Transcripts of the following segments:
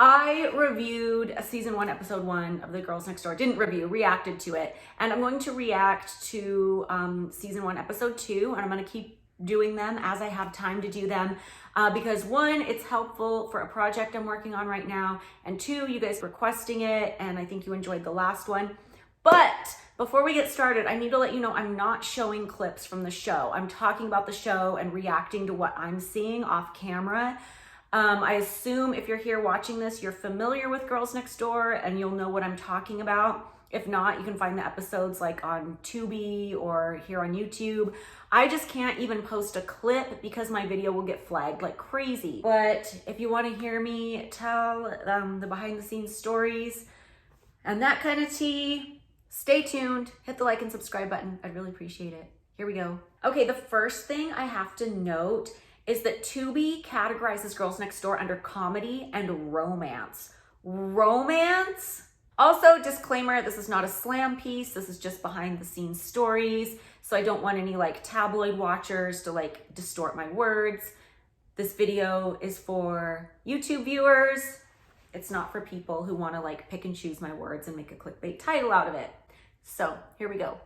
I reviewed a season 1, episode 1 of The Girls Next Door. Didn't review, reacted to it. And I'm going to react to season 1, episode 2. And I'm going to keep doing them as I have time to do them. Because 1, it's helpful for a project I'm working on right now. And 2, you guys requesting it. And I think you enjoyed the last one. But before we get started, I need to let you know I'm not showing clips from the show. I'm talking about the show and reacting to what I'm seeing off camera. I assume if you're here watching this, you're familiar with Girls Next Door and you'll know what I'm talking about. If not, you can find the episodes like on Tubi or here on YouTube. I just can't even post a clip because my video will get flagged like crazy. But if you want to hear me tell the behind the scenes stories and that kind of tea, stay tuned, hit the like and subscribe button. I'd really appreciate it. Here we go. Okay, the first thing I have to note is that Tubi categorizes Girls Next Door under comedy and romance. Romance? Also, disclaimer, this is not a slam piece. This is just behind the scenes stories. So I don't want any like tabloid watchers to like distort my words. This video is for YouTube viewers. It's not for people who want to like pick and choose my words and make a clickbait title out of it. So here we go.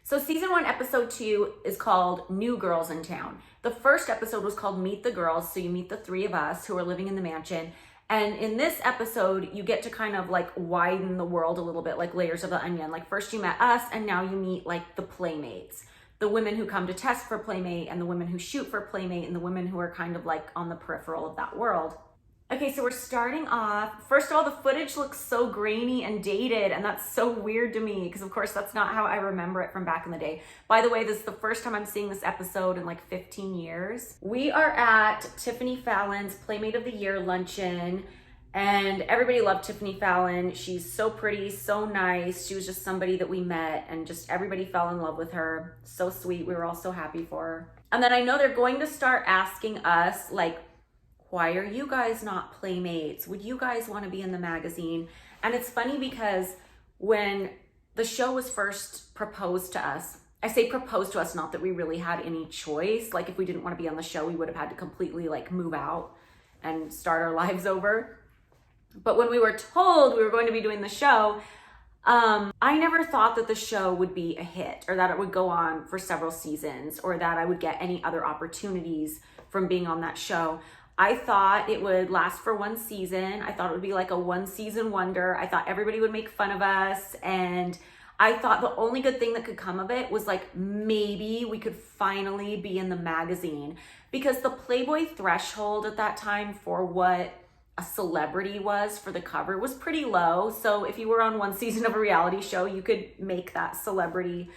So season 1, episode 2 is called New Girls in Town. The first episode was called Meet the Girls. So you meet the 3 of us who are living in the mansion. And in this episode, you get to kind of like widen the world a little bit, like layers of the onion. Like first you met us and now you meet like the playmates, the women who come to test for playmate and the women who shoot for playmate and the women who are kind of like on the peripheral of that world. Okay, so we're starting off. First of all, the footage looks so grainy and dated, and that's so weird to me because, of course, that's not how I remember it from back in the day. By the way, this is the first time I'm seeing this episode in like 15 years. We are at Tiffany Fallon's Playmate of the Year luncheon, and everybody loved Tiffany Fallon. She's so pretty, so nice. She was just somebody that we met, and just everybody fell in love with her. So sweet. We were all so happy for her. And then I know they're going to start asking us, like, why are you guys not playmates? Would you guys want to be in the magazine? And it's funny because when the show was first proposed to us, I say proposed to us, not that we really had any choice. Like if we didn't want to be on the show, we would have had to completely like move out and start our lives over. But when we were told we were going to be doing the show, I never thought that the show would be a hit or that it would go on for several seasons or that I would get any other opportunities from being on that show. I thought it would last for 1 season. I thought it would be like a 1-season wonder. I thought everybody would make fun of us. And I thought the only good thing that could come of it was like maybe we could finally be in the magazine because the Playboy threshold at that time for what a celebrity was for the cover was pretty low. So if you were on 1 season of a reality show, you could make that celebrity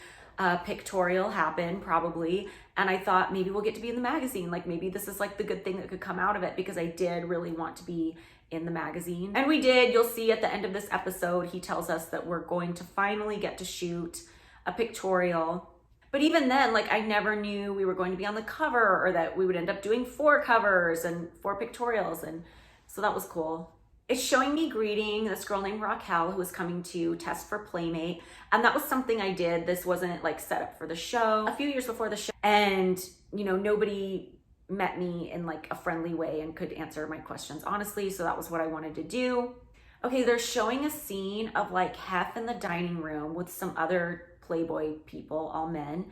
pictorial happen probably. And I thought maybe we'll get to be in the magazine. Like maybe this is like the good thing that could come out of it because I did really want to be in the magazine. And we did. You'll see at the end of this episode, he tells us that we're going to finally get to shoot a pictorial. But even then, like I never knew we were going to be on the cover or that we would end up doing 4 covers and 4 pictorials. And so that was cool. It's showing me greeting this girl named Raquel who was coming to test for Playmate. And that was something I did. This wasn't like set up for the show. A few years before the show. And, you know, nobody met me in like a friendly way and could answer my questions honestly. So that was what I wanted to do. Okay, they're showing a scene of like Hef in the dining room with some other Playboy people, all men,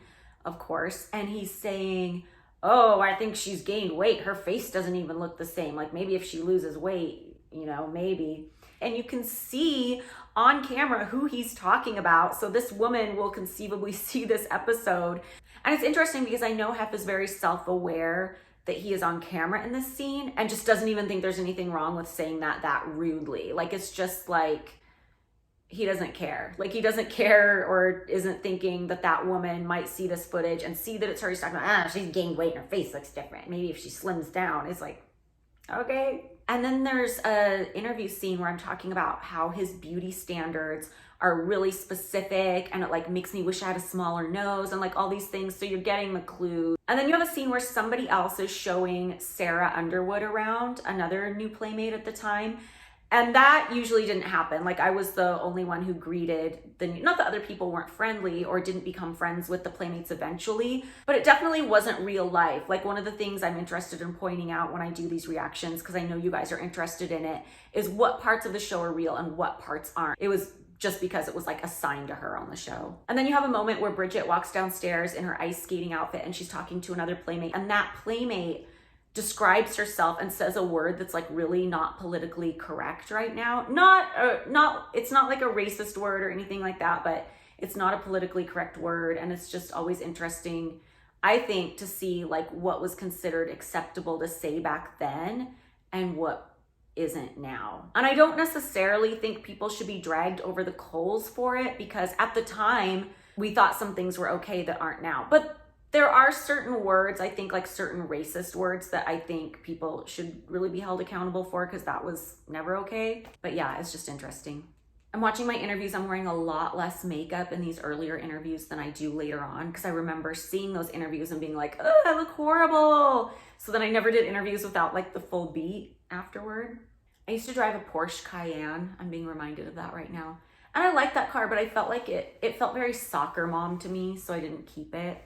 of course. And he's saying, oh, I think she's gained weight. Her face doesn't even look the same. Like maybe if she loses weight, you know, maybe. And you can see on camera who he's talking about. So this woman will conceivably see this episode. And it's interesting because I know Hef is very self-aware that he is on camera in this scene and just doesn't even think there's anything wrong with saying that rudely. Like, it's just like, he doesn't care. Like, he doesn't care or isn't thinking that that woman might see this footage and see that it's her. He's talking about, she's gained weight and her face looks different. Maybe if she slims down, it's like, okay. And then there's an interview scene where I'm talking about how his beauty standards are really specific and it like makes me wish I had a smaller nose and like all these things. So you're getting the clue. And then you have a scene where somebody else is showing Sarah Underwood around, another new playmate at the time. And that usually didn't happen. Like I was the only one who greeted not that other people weren't friendly or didn't become friends with the playmates eventually, but it definitely wasn't real life. Like one of the things I'm interested in pointing out when I do these reactions, because I know you guys are interested in it, is what parts of the show are real and what parts aren't. It was just because it was like assigned to her on the show. And then you have a moment where Bridget walks downstairs in her ice skating outfit and she's talking to another playmate, and that playmate describes herself and says a word that's like really not politically correct right now. It's not like a racist word or anything like that, but it's not a politically correct word. And it's just always interesting, I think, to see like what was considered acceptable to say back then and what isn't now. And I don't necessarily think people should be dragged over the coals for it, because at the time we thought some things were okay that aren't now. But there are certain words, I think, like certain racist words that I think people should really be held accountable for, because that was never okay. But yeah, it's just interesting. I'm watching my interviews. I'm wearing a lot less makeup in these earlier interviews than I do later on, because I remember seeing those interviews and being like, oh, I look horrible. So then I never did interviews without like the full beat afterward. I used to drive a Porsche Cayenne. I'm being reminded of that right now. And I liked that car, but I felt like it felt very soccer mom to me, so I didn't keep it.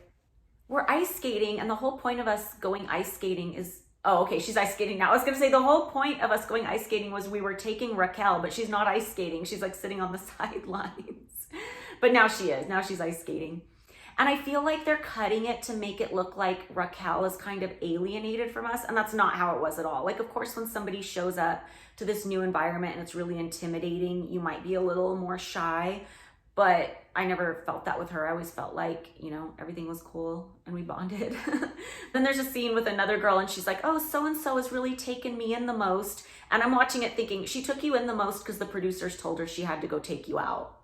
We're ice skating, and the whole point of us going ice skating is, oh, okay, she's ice skating now. I was gonna say the whole point of us going ice skating was we were taking Raquel, but she's not ice skating. She's like sitting on the sidelines. But now she is, now she's ice skating. And I feel like they're cutting it to make it look like Raquel is kind of alienated from us, and that's not how it was at all. Like, of course, when somebody shows up to this new environment and it's really intimidating, you might be a little more shy, but I never felt that with her. I always felt like, you know, everything was cool and we bonded. Then there's a scene with another girl and she's like, oh, so-and-so has really taken me in the most. And I'm watching it thinking, she took you in the most because the producers told her she had to go take you out.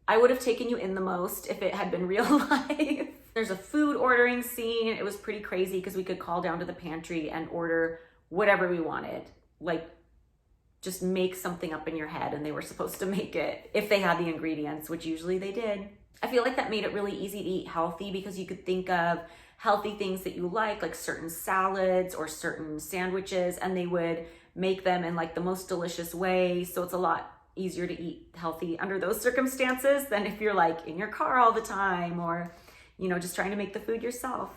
I would have taken you in the most if it had been real life. There's a food ordering scene. It was pretty crazy because we could call down to the pantry and order whatever we wanted. Like, just make something up in your head, and they were supposed to make it if they had the ingredients, which usually they did. I feel like that made it really easy to eat healthy because you could think of healthy things that you like certain salads or certain sandwiches, and they would make them in like the most delicious way. So it's a lot easier to eat healthy under those circumstances than if you're like in your car all the time or, you know, just trying to make the food yourself.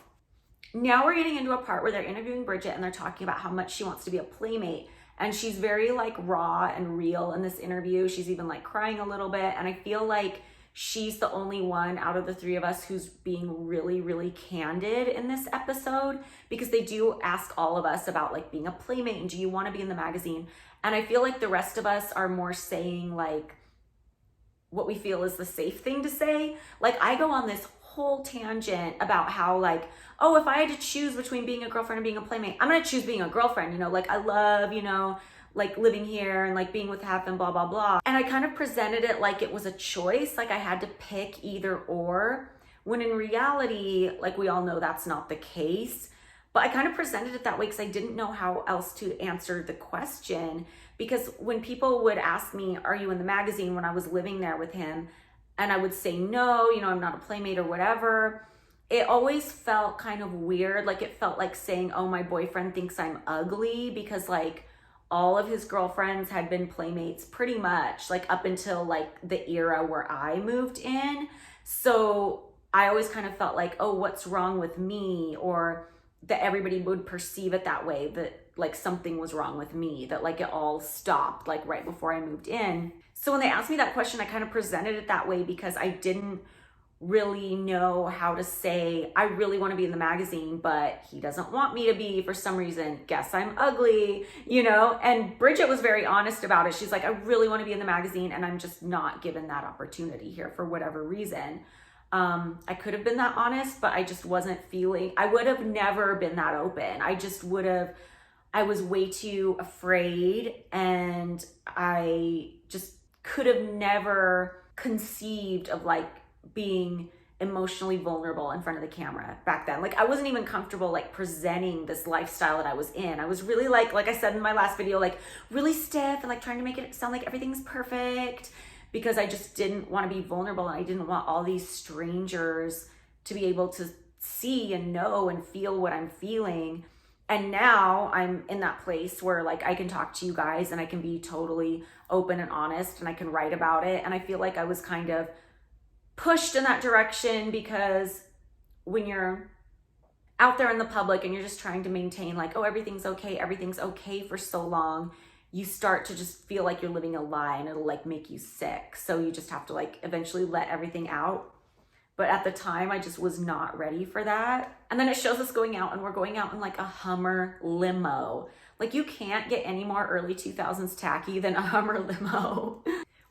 Now we're getting into a part where they're interviewing Bridget and they're talking about how much she wants to be a playmate. And she's very like raw and real in this interview. She's even like crying a little bit. And I feel like she's the only one out of the three of us who's being really, really candid in this episode, because they do ask all of us about like being a playmate and do you want to be in the magazine? And I feel like the rest of us are more saying like what we feel is the safe thing to say. Like I go on this whole tangent about how like, oh, if I had to choose between being a girlfriend and being a playmate, I'm gonna choose being a girlfriend, you know, like I love, you know, like living here and like being with Hef and blah, blah, blah. And I kind of presented it like it was a choice, like I had to pick either or, when in reality, like we all know that's not the case. But I kind of presented it that way because I didn't know how else to answer the question. Because when people would ask me, are you in the magazine, when I was living there with him, and I would say no, you know, I'm not a playmate or whatever, it always felt kind of weird. Like it felt like saying, oh, my boyfriend thinks I'm ugly, because like all of his girlfriends had been playmates pretty much like up until like the era where I moved in. So I always kind of felt like, oh, what's wrong with me? Or that everybody would perceive it that way, that like something was wrong with me, that like it all stopped like right before I moved in. So when they asked me that question, I kind of presented it that way because I didn't really know how to say, I really want to be in the magazine, but he doesn't want me to be for some reason. Guess I'm ugly, you know? And Bridget was very honest about it. She's like, I really want to be in the magazine and I'm just not given that opportunity here for whatever reason. I could have been that honest, but I just wasn't feeling, I would have never been that open. I was way too afraid, and I just could have never conceived of like being emotionally vulnerable in front of the camera back then. Like I wasn't even comfortable like presenting this lifestyle that I was in. I was really like I said in my last video, like really stiff and like trying to make it sound like everything's perfect, because I just didn't want to be vulnerable, and I didn't want all these strangers to be able to see and know and feel what I'm feeling. And now I'm in that place where like I can talk to you guys and I can be totally open and honest and I can write about it. And I feel like I was kind of pushed in that direction because when you're out there in the public and you're just trying to maintain like, oh, everything's okay for so long, you start to just feel like you're living a lie and it'll like make you sick. So you just have to like eventually let everything out. But at the time, I just was not ready for that. And then it shows us going out and we're going out in like a Hummer limo. Like you can't get any more early 2000s tacky than a Hummer limo.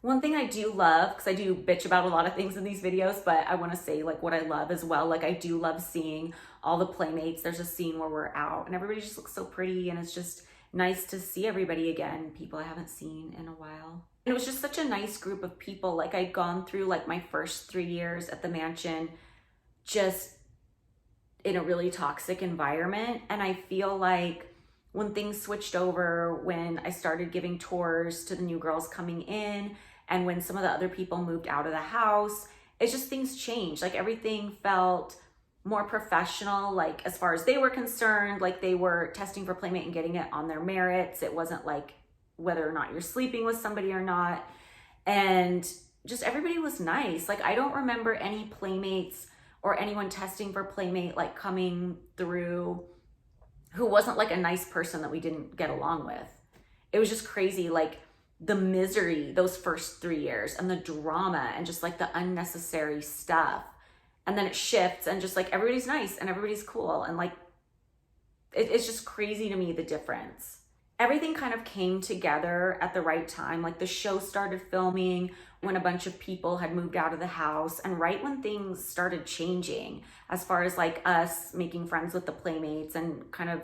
One thing I do love, because I do bitch about a lot of things in these videos, but I want to say like what I love as well. Like I do love seeing all the playmates. There's a scene where we're out and everybody just looks so pretty and it's just nice to see everybody again, people I haven't seen in a while. And it was just such a nice group of people. Like I'd gone through like my first 3 years at the mansion just in a really toxic environment. And I feel like when things switched over, when I started giving tours to the new girls coming in, and when some of the other people moved out of the house, it's just things changed. Like everything felt more professional, like as far as they were concerned, like they were testing for Playmate and getting it on their merits. It wasn't like whether or not you're sleeping with somebody or not. And just everybody was nice. Like I don't remember any Playmates or anyone testing for Playmate like coming through who wasn't like a nice person that we didn't get along with. It was just crazy, like the misery those first 3 years and the drama and just like the unnecessary stuff. And then it shifts and just like everybody's nice and everybody's cool. And like, it's just crazy to me, the difference. Everything kind of came together at the right time. Like the show started filming when a bunch of people had moved out of the house and right when things started changing as far as like us making friends with the Playmates and kind of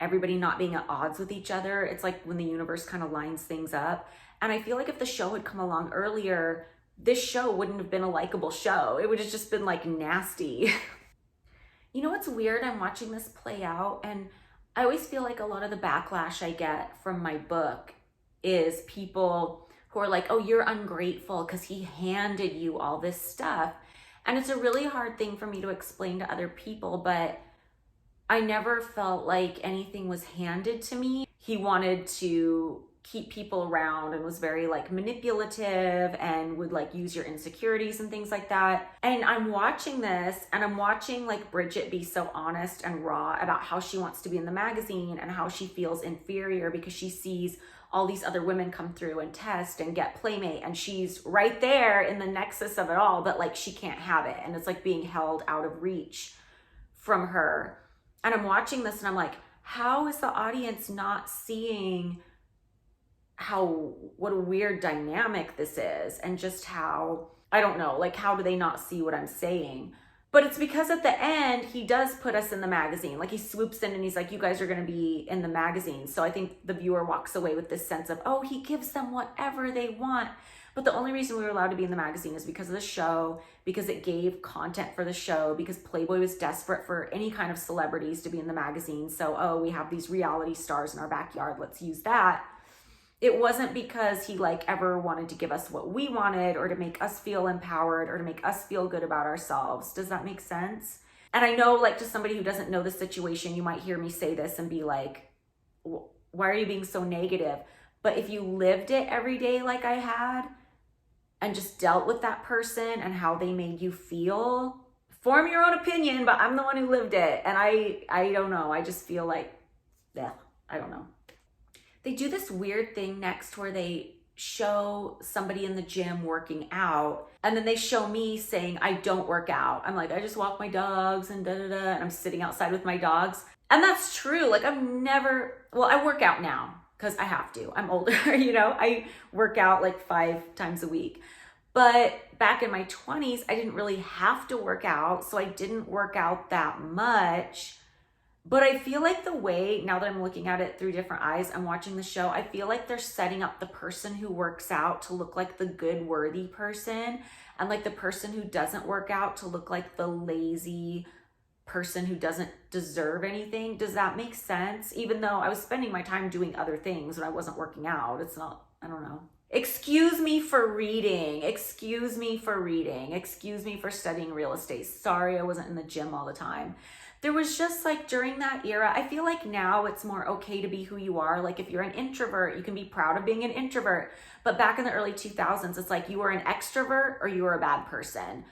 everybody not being at odds with each other. It's like when the universe kind of lines things up. And I feel like if the show had come along earlier, this show wouldn't have been a likable show. It would have just been like nasty. You know what's weird? I'm watching this play out and I always feel like a lot of the backlash I get from my book is people who are like, oh, you're ungrateful because he handed you all this stuff. And it's a really hard thing for me to explain to other people, but I never felt like anything was handed to me. He wanted to keep people around and was very like manipulative and would like use your insecurities and things like that. And I'm watching this and I'm watching like Bridget be so honest and raw about how she wants to be in the magazine and how she feels inferior because she sees all these other women come through and test and get Playmate and she's right there in the nexus of it all, but like she can't have it and it's like being held out of reach from her. And I'm watching this and I'm like, how is the audience not seeing what a weird dynamic this is and just how, I don't know, like how do they not see what I'm saying? But it's because at the end, he does put us in the magazine. Like he swoops in and he's like, you guys are gonna be in the magazine. So I think the viewer walks away with this sense of, oh, he gives them whatever they want. But the only reason we were allowed to be in the magazine is because of the show, because it gave content for the show, because Playboy was desperate for any kind of celebrities to be in the magazine. So, oh, we have these reality stars in our backyard, let's use that. It wasn't because he like ever wanted to give us what we wanted or to make us feel empowered or to make us feel good about ourselves. Does that make sense? And I know like to somebody who doesn't know the situation, you might hear me say this and be like, why are you being so negative? But if you lived it every day like I had and just dealt with that person and how they made you feel, form your own opinion, but I'm the one who lived it. And I don't know. I just feel like, yeah, I don't know. They do this weird thing next where they show somebody in the gym working out and then they show me saying, I don't work out. I'm like, I just walk my dogs and and I'm sitting outside with my dogs. And that's true. Like I work out now because I have to. I'm older, you know, I work out like 5 times a week. But back in my 20s, I didn't really have to work out. So I didn't work out that much. But I feel like the way, now that I'm looking at it through different eyes, I'm watching the show, I feel like they're setting up the person who works out to look like the good, worthy person, and like the person who doesn't work out to look like the lazy person who doesn't deserve anything. Does that make sense? Even though I was spending my time doing other things when I wasn't working out. It's not, I don't know. Excuse me for reading. Excuse me for reading. Excuse me for studying real estate. Sorry I wasn't in the gym all the time. There was just like during that era, I feel like now it's more okay to be who you are. Like if you're an introvert, you can be proud of being an introvert. But back in the early 2000s, it's like you were an extrovert or you were a bad person.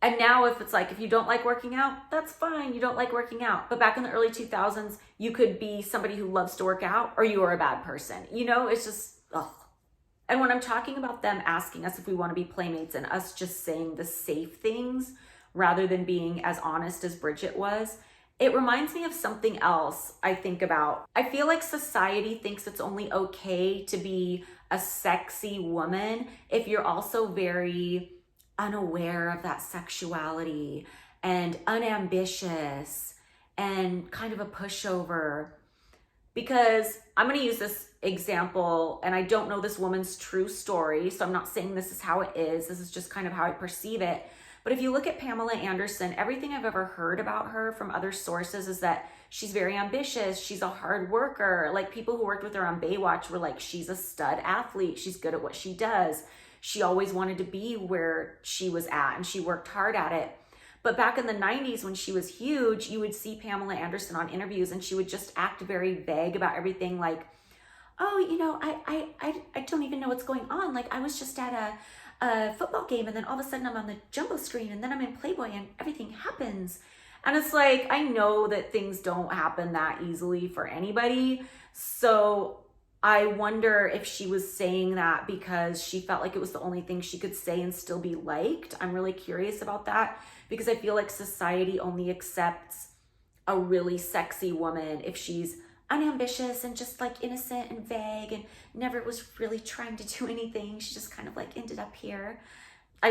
And now if it's like, if you don't like working out, that's fine. You don't like working out. But back in the early 2000s, you could be somebody who loves to work out or you are a bad person. You know, it's just, ugh. And when I'm talking about them asking us if we want to be playmates and us just saying the safe things rather than being as honest as Bridget was, it reminds me of something else I think about. I feel like society thinks it's only okay to be a sexy woman if you're also very unaware of that sexuality and unambitious and kind of a pushover. Because I'm going to use this example, and I don't know this woman's true story, so I'm not saying this is how it is. This is just kind of how I perceive it. But if you look at Pamela Anderson, everything I've ever heard about her from other sources is that she's very ambitious. She's a hard worker. Like people who worked with her on Baywatch were like, she's a stud athlete. She's good at what she does. She always wanted to be where she was at and she worked hard at it. But back in the 90s when she was huge, you would see Pamela Anderson on interviews and she would just act very vague about everything, like, oh, you know, I don't even know what's going on. Like I was just at a football game and then all of a sudden I'm on the jumbo screen and then I'm in Playboy and everything happens. And it's like, I know that things don't happen that easily for anybody. So I wonder if she was saying that because she felt like it was the only thing she could say and still be liked. I'm really curious about that because I feel like society only accepts a really sexy woman if she's unambitious and just like innocent and vague and never was really trying to do anything. She just kind of like ended up here.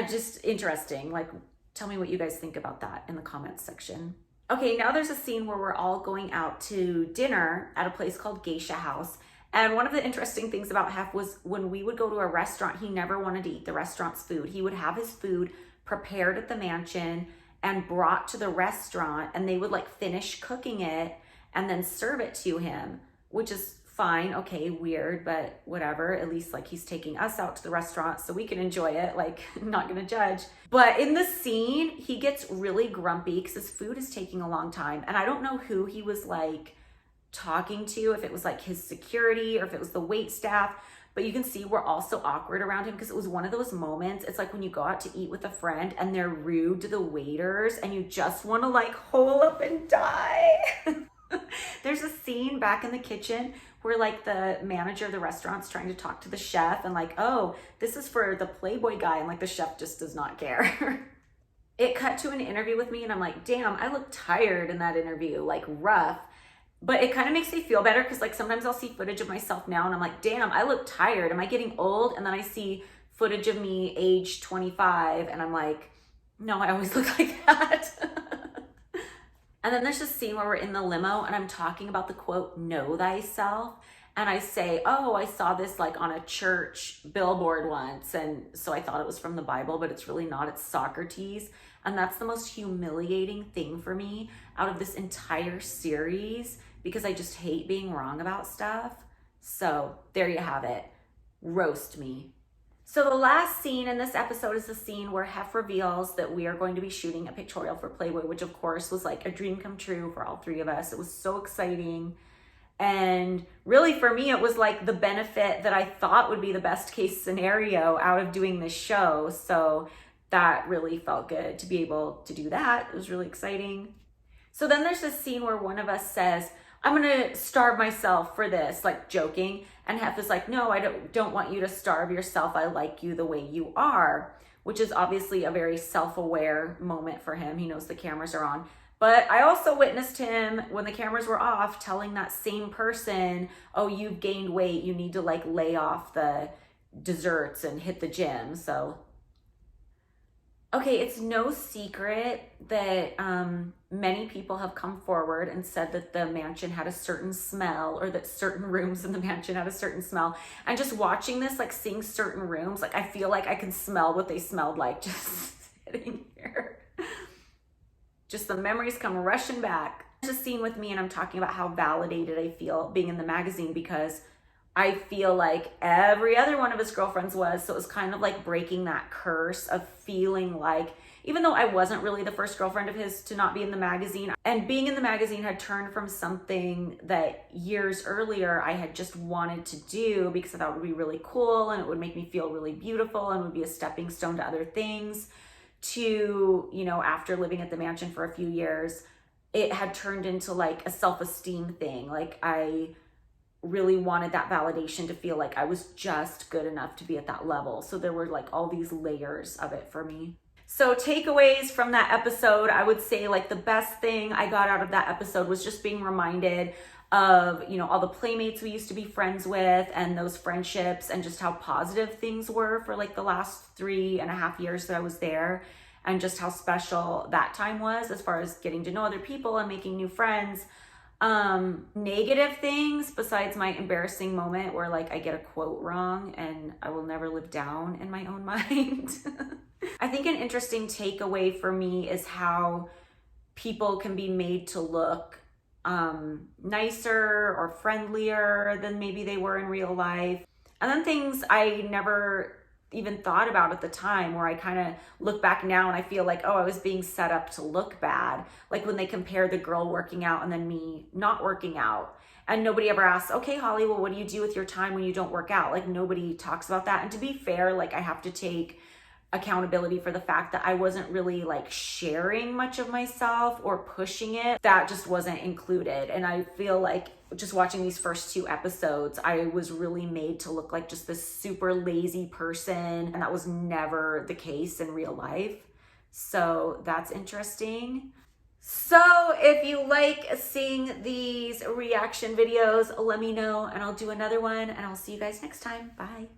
Just interesting. Like, tell me what you guys think about that in the comments section. Okay, now there's a scene where we're all going out to dinner at a place called Geisha House. And one of the interesting things about Hef was when we would go to a restaurant, he never wanted to eat the restaurant's food. He would have his food prepared at the mansion and brought to the restaurant, and they would like finish cooking it and then serve it to him, which is fine. Okay, weird, but whatever. At least like he's taking us out to the restaurant so we can enjoy it, like not gonna judge. But in the scene, he gets really grumpy because his food is taking a long time. And I don't know who he was like talking to, if it was like his security or if it was the wait staff, but you can see we're all so awkward around him because it was one of those moments. It's like when you go out to eat with a friend and they're rude to the waiters and you just want to like hole up and die. There's a scene back in the kitchen where like the manager of the restaurant's trying to talk to the chef and like, oh, this is for the Playboy guy, and like the chef just does not care. It cut to an interview with me and I'm like, damn, I look tired in that interview, like rough. But it kind of makes me feel better because like sometimes I'll see footage of myself now and I'm like, damn, I look tired. Am I getting old? And then I see footage of me age 25 and I'm like, no, I always look like that. And then there's this scene where we're in the limo and I'm talking about the quote, know thyself. And I say, oh, I saw this like on a church billboard once. And so I thought it was from the Bible, but it's really not. It's Socrates. And that's the most humiliating thing for me out of this entire series because I just hate being wrong about stuff. So there you have it. Roast me. So the last scene in this episode is the scene where Hef reveals that we are going to be shooting a pictorial for Playboy, which of course was like a dream come true for all three of us. It was so exciting. And really for me, it was like the benefit that I thought would be the best case scenario out of doing this show. So that really felt good to be able to do that. It was really exciting. So then there's this scene where one of us says, I'm gonna starve myself for this, like joking. And Hef is like, no, I don't want you to starve yourself. I like you the way you are, which is obviously a very self-aware moment for him. He knows the cameras are on. But I also witnessed him when the cameras were off telling that same person, oh, you've gained weight. You need to like lay off the desserts and hit the gym. So, okay, it's no secret that many people have come forward and said that the mansion had a certain smell or that certain rooms in the mansion had a certain smell. And just watching this, like seeing certain rooms, like I feel like I can smell what they smelled like just sitting here. Just the memories come rushing back. There's a scene with me and I'm talking about how validated I feel being in the magazine because I feel like every other one of his girlfriends was. So it was kind of like breaking that curse of feeling like, even though I wasn't really the first girlfriend of his to not be in the magazine, and being in the magazine had turned from something that years earlier I had just wanted to do because I thought it would be really cool and it would make me feel really beautiful and would be a stepping stone to other things, to, you know, after living at the mansion for a few years, it had turned into like a self-esteem thing. Like I really wanted that validation to feel like I was just good enough to be at that level. So there were like all these layers of it for me. So takeaways from that episode, I would say like the best thing I got out of that episode was just being reminded of, you know, all the playmates we used to be friends with and those friendships and just how positive things were for like the last 3.5 years that I was there, and just how special that time was as far as getting to know other people and making new friends. Negative things besides my embarrassing moment where like I get a quote wrong and I will never live down in my own mind. I think an interesting takeaway for me is how people can be made to look nicer or friendlier than maybe they were in real life. And then things I never even thought about at the time, where I kind of look back now and I feel like, oh, I was being set up to look bad. Like when they compare the girl working out and then me not working out. And nobody ever asks, okay, Holly, well, what do you do with your time when you don't work out? Like nobody talks about that. And to be fair, like I have to take accountability for the fact that I wasn't really like sharing much of myself or pushing it. That just wasn't included. And I feel like just watching these first 2 episodes, I was really made to look like just this super lazy person. And that was never the case in real life. So that's interesting. So if you like seeing these reaction videos, let me know and I'll do another one, and I'll see you guys next time. Bye.